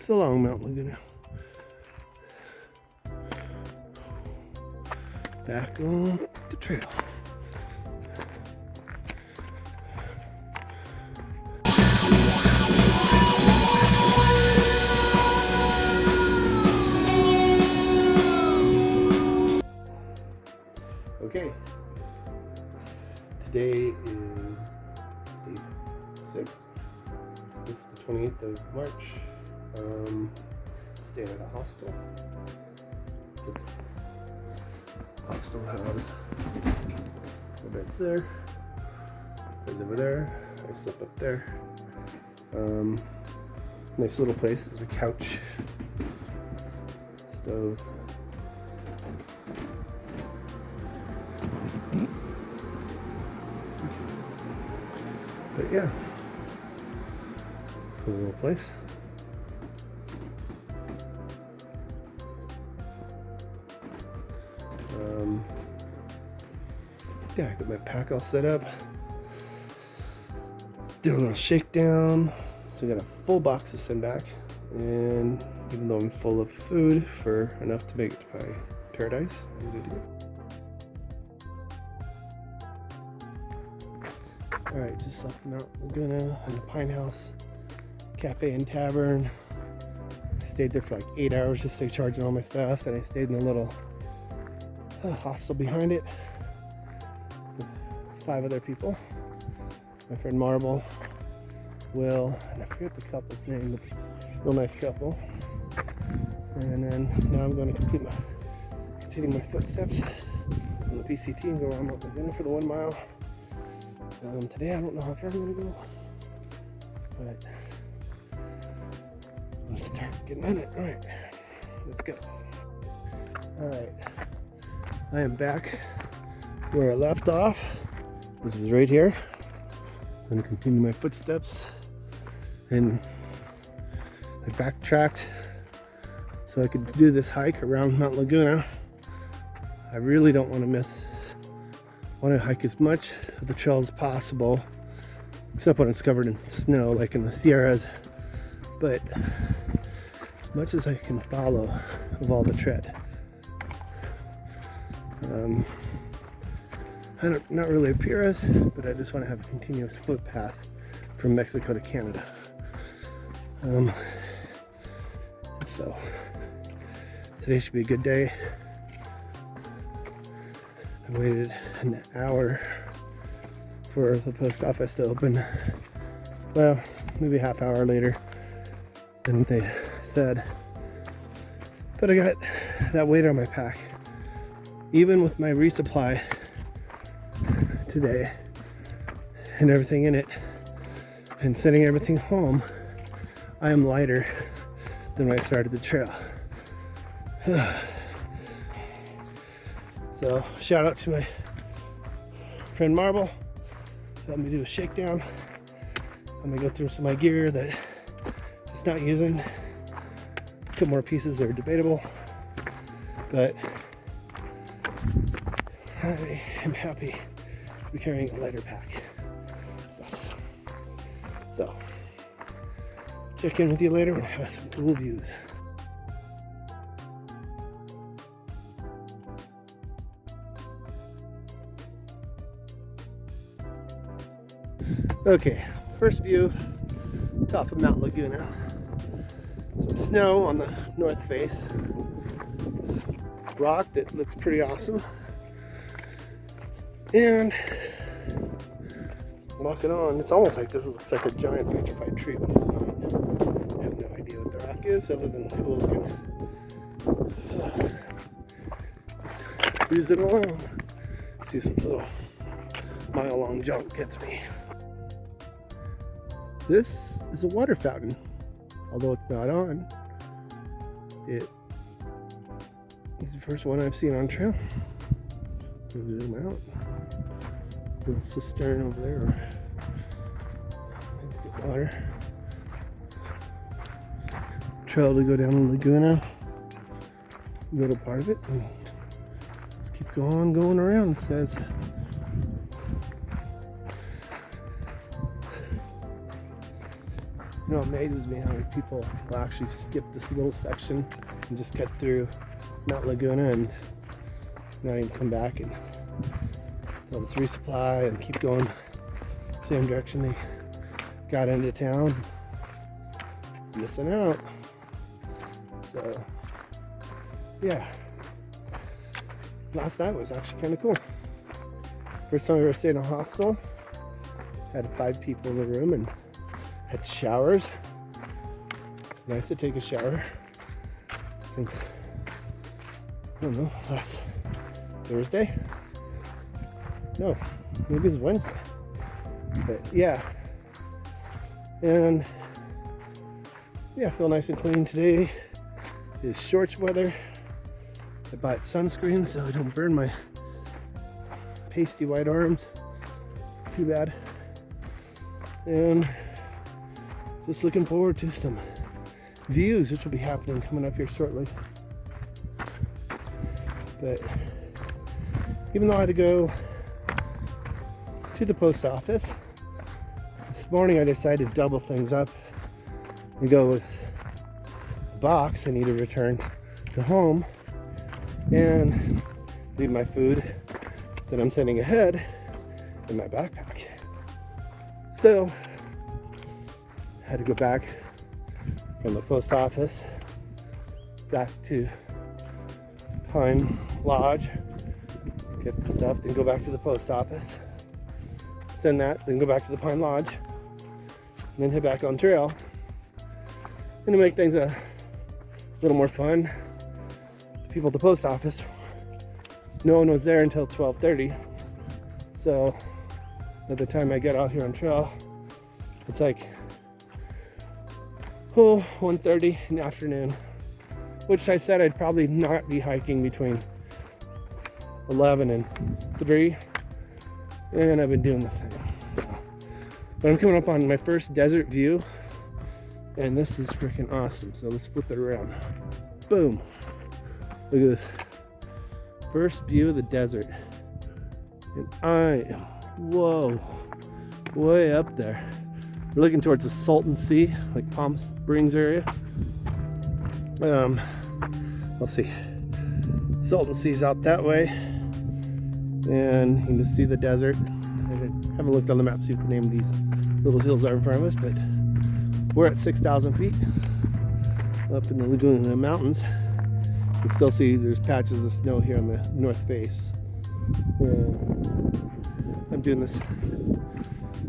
So long, Mount Laguna. Back on the trail. Okay, today is the 6th. It's the 28th of March. Staying at a hostel. The hostel has the beds there, beds over there. I sleep up there. Nice little place. There's a couch, stove. But yeah, cool little place. Yeah, I got my pack all set up. Did a little shakedown. So I got a full box to send back. And even though I'm full of food for enough to make it to my paradise, I'm good to go. Alright, just left Mt Laguna and the Pine House Cafe and Tavern. I stayed there for like 8 hours just to charging all my stuff. Then I stayed in a little hostel behind it with 5 other people. My friend Marble, Will, and I forget the couple's name, but real nice couple. And then now I'm going to continue my footsteps on the PCT and go around Mt Laguna for the 1 mile. Today I don't know how far I'm going to go, but I'm going to start getting on it. Alright, let's go. Alright, I am back where I left off, which is right here. I'm going to continue my footsteps, and I backtracked so I could do this hike around Mt Laguna. I really don't want to miss. I want to hike as much of the trail as possible, except when it's covered in snow, like in the Sierras, but as much as I can follow of all the tread. Not really a purist, but I just want to have a continuous footpath from Mexico to Canada. So today should be a good day. I waited an hour for the post office to open. Well, maybe a half hour later than they said. But I got that weight on my pack. Even with my resupply today and everything in it and sending everything home, I am lighter than when I started the trail. So shout out to my friend Marble, helped me do a shakedown. I'm gonna go through some of my gear that it's not using. There's a couple more pieces that are debatable, but I am happy to be carrying a lighter pack. Yes. So check in with you later and have some cool views. Okay, first view, top of Mt Laguna. Some snow on the north face. Rock that looks pretty awesome. And walking on, it's almost like this looks like a giant petrified tree when it's not. I have no idea what the rock is other than cool looking. Just cruise it along. See some little mile long jump gets me. This is a water fountain, although it's not on. It is the first one I've seen on trail. Zoom out. Little cistern over there. Get water. Trail to go down the Laguna. Middle part of it. And just keep going around. It says. You know, it amazes me how many people will actually skip this little section and just cut through Mt Laguna and not even come back, and they'll just resupply and keep going same direction they got into town. Missing out. So yeah, last night was actually kind of cool. First time I ever stayed in a hostel. Had 5 people in the room and had showers. It's nice to take a shower since, I don't know, last Thursday? No, maybe it was Wednesday. But yeah. And yeah, I feel nice and clean today. It's shorts weather. I bought sunscreen so I don't burn my pasty white arms too bad. And just looking forward to some views, which will be happening coming up here shortly. But even though I had to go to the post office, this morning I decided to double things up and go with a box I need to return to home and leave my food that I'm sending ahead in my backpack. So I had to go back from the post office back to Pine Lodge, get the stuff, then go back to the post office, send that, then go back to the Pine Lodge, and then head back on trail. And to make things a little more fun, the people at the post office, no one was there until 12:30. So by the time I get out here on trail, it's like 1:30 in the afternoon, which I said I'd probably not be hiking between 11 and 3, and I've been doing the same. But I'm coming up on my first desert view, and this is freaking awesome. So let's flip it around. Boom. Look at this. First view of the desert. And I am, whoa, way up there. We're looking towards the Salton Sea, like Palm Springs area. Let's see. Salton Sea's out that way. And you can just see the desert. I haven't looked on the map to see what the name of these little hills are in front of us, but we're at 6,000 feet up in the Laguna Mountains. You can still see there's patches of snow here on the north face. I'm doing this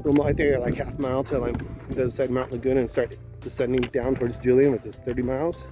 little, I think I like half mile till I'm on the other side of Mt Laguna and start descending down towards Julian, which is 30 miles.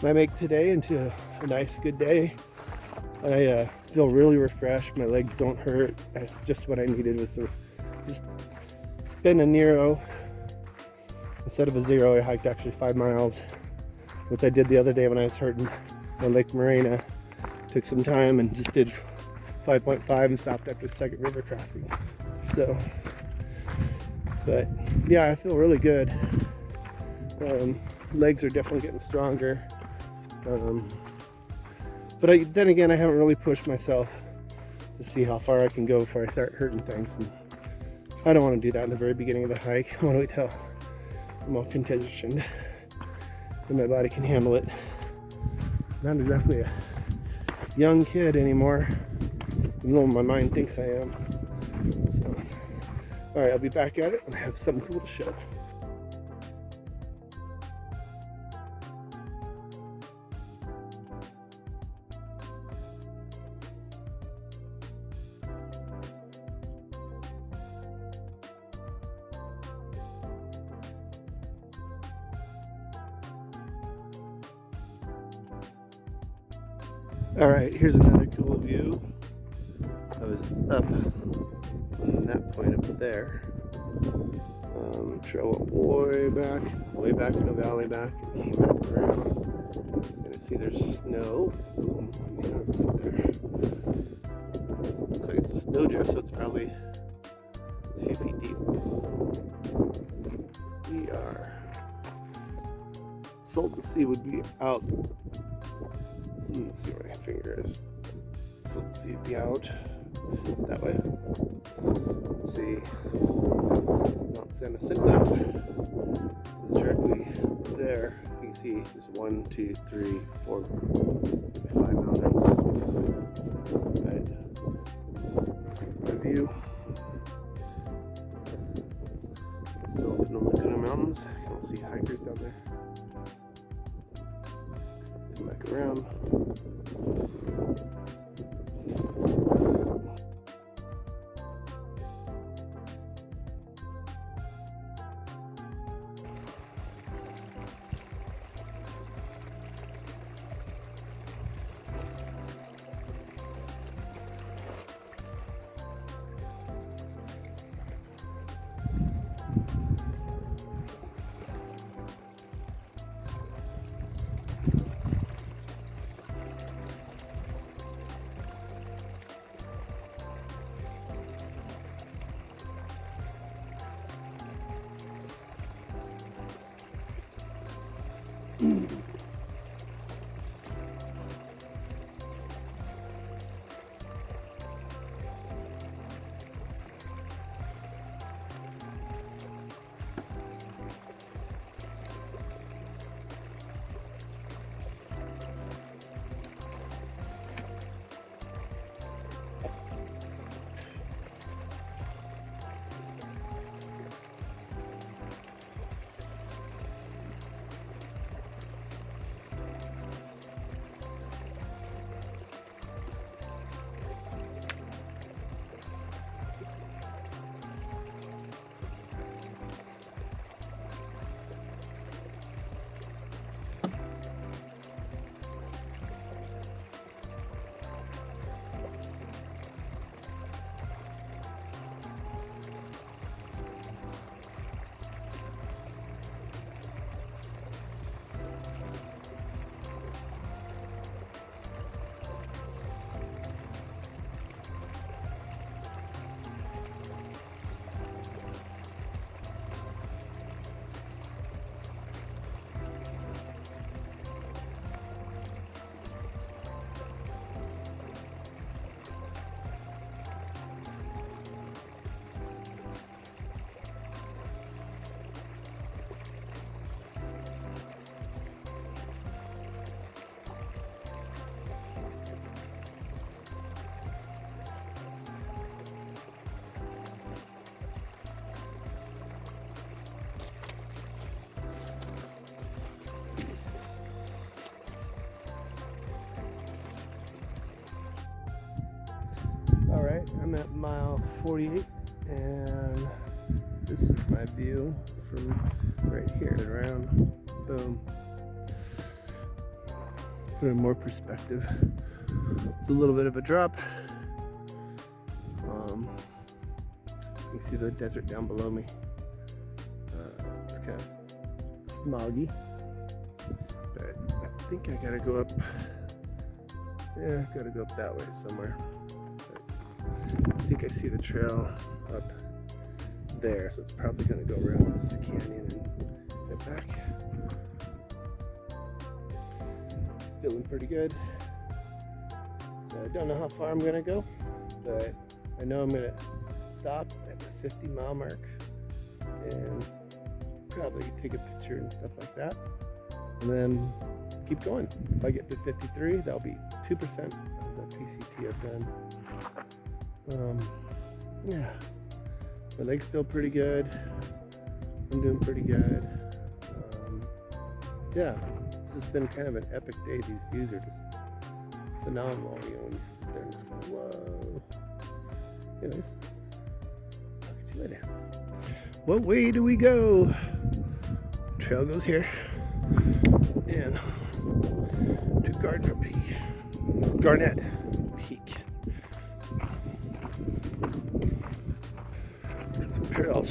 I make today into a nice, good day. I feel really refreshed. My legs don't hurt. That's just what I needed, was to just spin a Nero. Instead of a 0, I hiked actually 5 miles, which I did the other day when I was hurting on Lake Morena. Took some time and just did 5.5 and stopped after the second river crossing. So, but yeah, I feel really good. Legs are definitely getting stronger. But then again, I haven't really pushed myself to see how far I can go before I start hurting things. And I don't want to do that in the very beginning of the hike. I want to wait till I'm all conditioned and my body can handle it. Not exactly a young kid anymore, even though my mind thinks I am. So, all right, I'll be back at it and I have something cool to show. All right, here's another cool view. I was up on that point up there. Trail way back in the valley back, and came back around. And I see there's snow. Boom, on the arms up there. Looks like it's a snowdrift, so it's probably a few feet deep. We are. Salton Sea would be out. Let's see where my finger is. So let's see it be out that way. Let's see, Mount San Jacinto is directly up there. You can see there's 1, 2, 3, 4, maybe 5 mountains. Right. The view. Still in the Laguna Mountains. You can see hikers down there. Come back around. Alright, I'm at mile 48 and this is my view from right here and around. Boom. Put in more perspective. It's a little bit of a drop. You can see the desert down below me. It's kind of smoggy, but I think I gotta go up. Yeah, gotta go up that way somewhere. I think I see the trail up there, so it's probably going to go around this canyon and get back. Feeling pretty good. So I don't know how far I'm going to go, but I know I'm going to stop at the 50-mile mark and probably take a picture and stuff like that, and then keep going. If I get to 53, that'll be 2% of the PCT I've done. Yeah, my legs feel pretty good. I'm doing pretty good. Yeah, this has been kind of an epic day. These views are just phenomenal. You know, when you sit there and just go, whoa. Anyways, talk to you later. What way do we go? Trail goes here and to Garnet Peak. Some trails.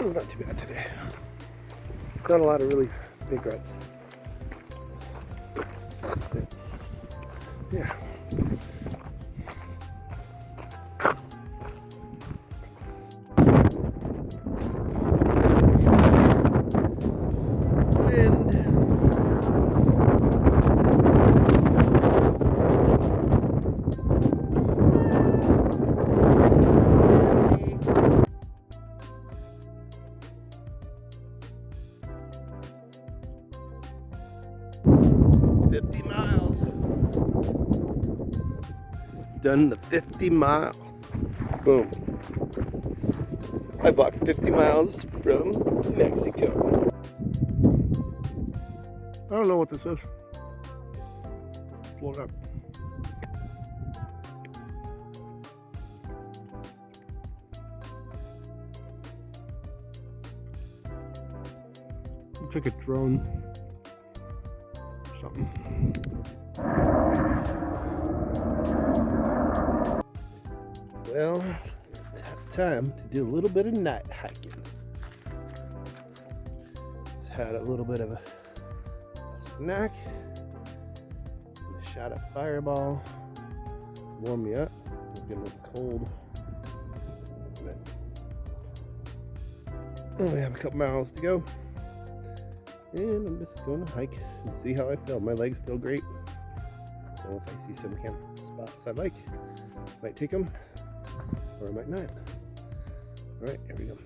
Sun's not too bad today. Not a lot of really big ruts. But, yeah. Wind. Done the 50 mile. Boom. I walked 50 miles from Mexico. I don't know what this is. Blow it up. Looks like a drone or something. Well, it's time to do a little bit of night hiking. Just had a little bit of a snack and a shot of Fireball. Warm me up. It's getting a little cold. But only have a couple miles to go. And I'm just going to hike and see how I feel. My legs feel great. So if I see some camp spots I like, I might take them. Or I might not. All right, here we go.